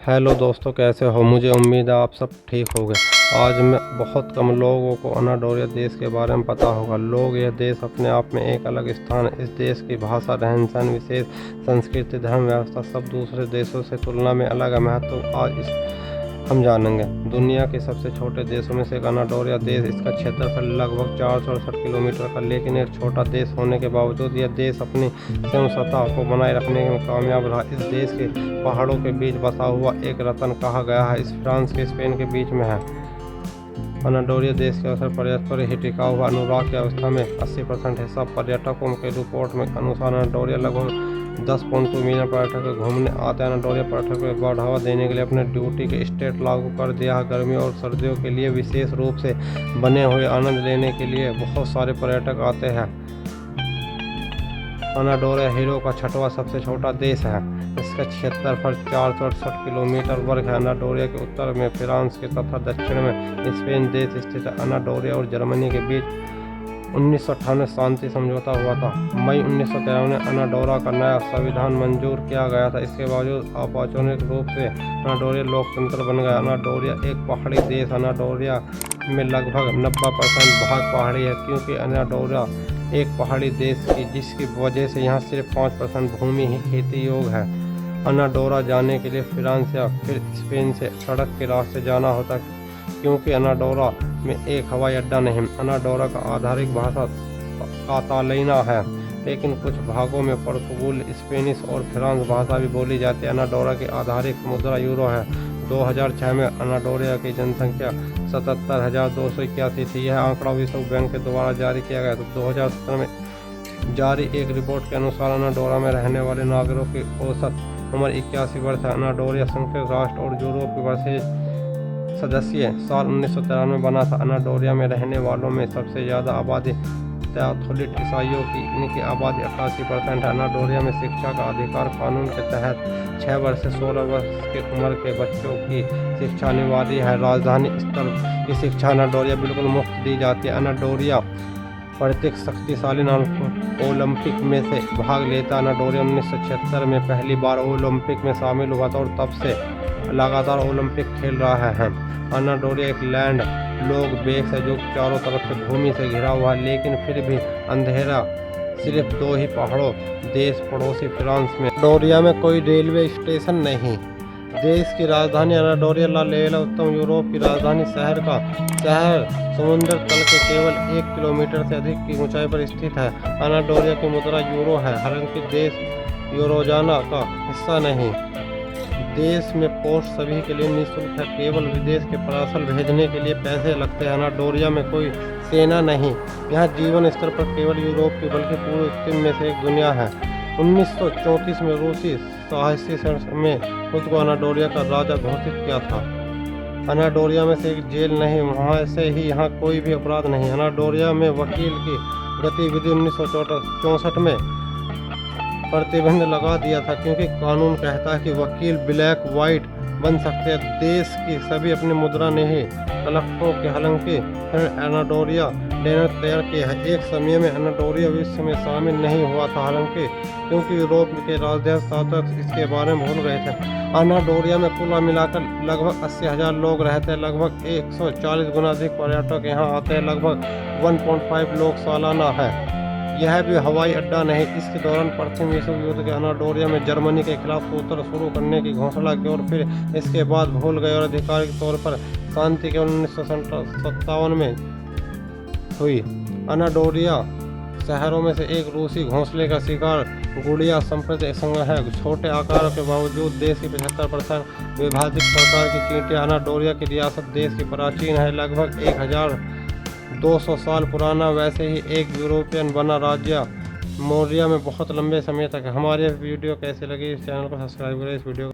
Hello दोस्तों, कैसे हो? मुझे उम्मीद है आप सब ठीक होंगे। आज मैं बहुत कम लोगों को अनाडोरिया देश के बारे में पता होगा। लोग यह देश अपने आप में एक अलग स्थान है। इस देश की भाषा, रहन सहन, विशेष संस्कृति, धर्म व्यवस्था सब दूसरे देशों से तुलना में अलग है। महत्व आज हम जानेंगे। दुनिया के सबसे छोटे देशों में से एक अनाडोरिया देश। इसका क्षेत्रफल लगभग 468 किलोमीटर का, लेकिन एक छोटा देश होने के बावजूद यह देश अपनी स्वतंत्रता को बनाए रखने में कामयाब रहा। इस देश के पहाड़ों के बीच बसा हुआ एक रत्न कहा गया है। इस फ्रांस के स्पेन के बीच में है। अनाडोरिया देश के अवसर पर्यटक पर ही टिका हुआ। अनुराग की अवस्था में 80% हिस्सा पर्यटकों के रिपोर्ट में अनुसार अनाडोरिया लगभग 10.2 मिलियन पर्यटक घूमने आते हैं। अनाडोरिया पर्यटकों को बढ़ावा देने के लिए अपने ड्यूटी के स्टेट लागू कर दिया है। गर्मियों और सर्दियों के लिए विशेष रूप से बने हुए आनंद लेने के लिए बहुत सारे पर्यटक आते हैं। अनाडोरिया यूरोप का छठवां सबसे छोटा देश है। इसका क्षेत्रफल 468 किलोमीटर वर्ग है। अनाडोरिया के उत्तर में फ्रांस के तथा दक्षिण में स्पेन देश स्थित है। अनाडोरिया और जर्मनी के बीच 1998 शांति समझौता हुआ था। मई 1993 में अनाडोरा का नया संविधान मंजूर किया गया था। इसके बावजूद औपचारिक रूप से अनाडोरिया लोकतंत्र बन गया। अनाडोरिया एक पहाड़ी देश। अनाडोरिया में लगभग 90% भाग पहाड़ी है। क्योंकि अनाडोरा एक पहाड़ी देश की जिसकी वजह से यहाँ सिर्फ 5% भूमि ही खेती योग्य है। अनाडोरा जाने के लिए फ्रांस या फिर स्पेन से सड़क के रास्ते जाना होता है, क्योंकि अनाडोरा में एक हवाई अड्डा नहीं। अनाडोरा का आधारिक भाषा कातालीना है, लेकिन कुछ भागों में पुर्तगाली, स्पेनिश और फ्रांस भाषा भी बोली जाती है। अनाडोरा की आधारिक मुद्रा यूरो है। 2006 में अनाडोरिया की जनसंख्या 77,281 थी। यह आंकड़ा विश्व बैंक के द्वारा जारी किया गया था। 2017 में जारी एक रिपोर्ट के अनुसार अनाडोरा में रहने वाले नागरिकों की औसत उम्र 81 वर्ष है। अनाडोरिया संयुक्त राष्ट्र और यूरोप के वर्ष सदस्य साल 1993 में बना था। अनाडोरिया में रहने वालों में सबसे ज़्यादा आबादी कैथोलिक ईसाइयों की, इनकी आबादी 88% है। अनाडोरिया में शिक्षा का अधिकार कानून के तहत 6 वर्ष से 16 वर्ष की उम्र के बच्चों की शिक्षा अनिवार्य है। राजधानी स्तर की शिक्षा अनाडोरिया बिल्कुल मुफ्त दी जाती है। अनाडोरिया प्रत्येक शक्तिशाली ओलंपिक में से भाग लेता। अनाडोरिया 1976 में पहली बार ओलंपिक में शामिल हुआ था और तब से लगातार ओलंपिक खेल रहा है। अनाडोरिया एक लैंड लोग बेस है जो चारों तरफ से भूमि से घिरा हुआ है, लेकिन फिर भी अंधेरा सिर्फ 2 ही पहाड़ों देश पड़ोसी फ्रांस में। अनाडोरिया में कोई रेलवे स्टेशन नहीं। देश की राजधानी अनाडोरिया ला लेला उत्तम यूरोप की राजधानी शहर समुद्र तल के केवल 1 किलोमीटर से अधिक की ऊंचाई पर स्थित है। अनाडोरिया की मुद्रा यूरो है, हालांकि देश यूरोजाना का हिस्सा नहीं। देश में पोस्ट सभी के लिए निःशुल्क है, केवल विदेश के पार्सल भेजने के लिए पैसे लगते हैं। अनाडोरिया में कोई सेना नहीं। यहाँ जीवन स्तर पर केवल यूरोप की बल्कि पूर्व पश्चिम में से एक दुनिया है। 1934 में रूसी साहसी में खुद को अनाडोरिया का राजा घोषित किया था। अनाडोरिया में से एक जेल नहीं, वहाँ से ही यहाँ कोई भी अपराध नहीं। अनाडोरिया में वकील की गतिविधि 1964 में प्रतिबंध लगा दिया था, क्योंकि कानून कहता है कि वकील ब्लैक वाइट बन सकते हैं। देश की सभी अपनी मुद्रा नहीं कलेक्टरों के, हालांकि अनाडोरिया डिनर तैयार किया है। एक समय में अनाडोरिया विश्व में शामिल नहीं हुआ था, हालांकि क्योंकि यूरोप के राजधानी शासक इसके बारे में भूल गए थे। अनाडोरिया में कुल मिलाकर लगभग 80,000 लोग रहते हैं। लगभग 140 गुना अधिक पर्यटक यहाँ आते हैं। लगभग 1.5 लोग सालाना है। यह भी हवाई अड्डा नहीं। इसके दौरान प्रथम विश्व युद्ध के अनाडोरिया में जर्मनी के खिलाफ युद्ध शुरू करने की घोषणा की और फिर इसके बाद भूल गए और आधिकारिक तौर पर शांति केवल 1957 में हुई। अनाडोरिया शहरों में से एक रूसी घोंसले का शिकार गुड़िया संप्रदाय संघ है। छोटे आकार के बावजूद देश की 75% विभाजित प्रकार की चींटियां। अनाडोरिया की रियासत देश की प्राचीन है, लगभग 1200 साल पुराना। वैसे ही एक यूरोपियन बना राज्य मौर्य में बहुत लंबे समय तक। हमारे वीडियो कैसे लगी, इस चैनल को सब्सक्राइब करें। इस वीडियो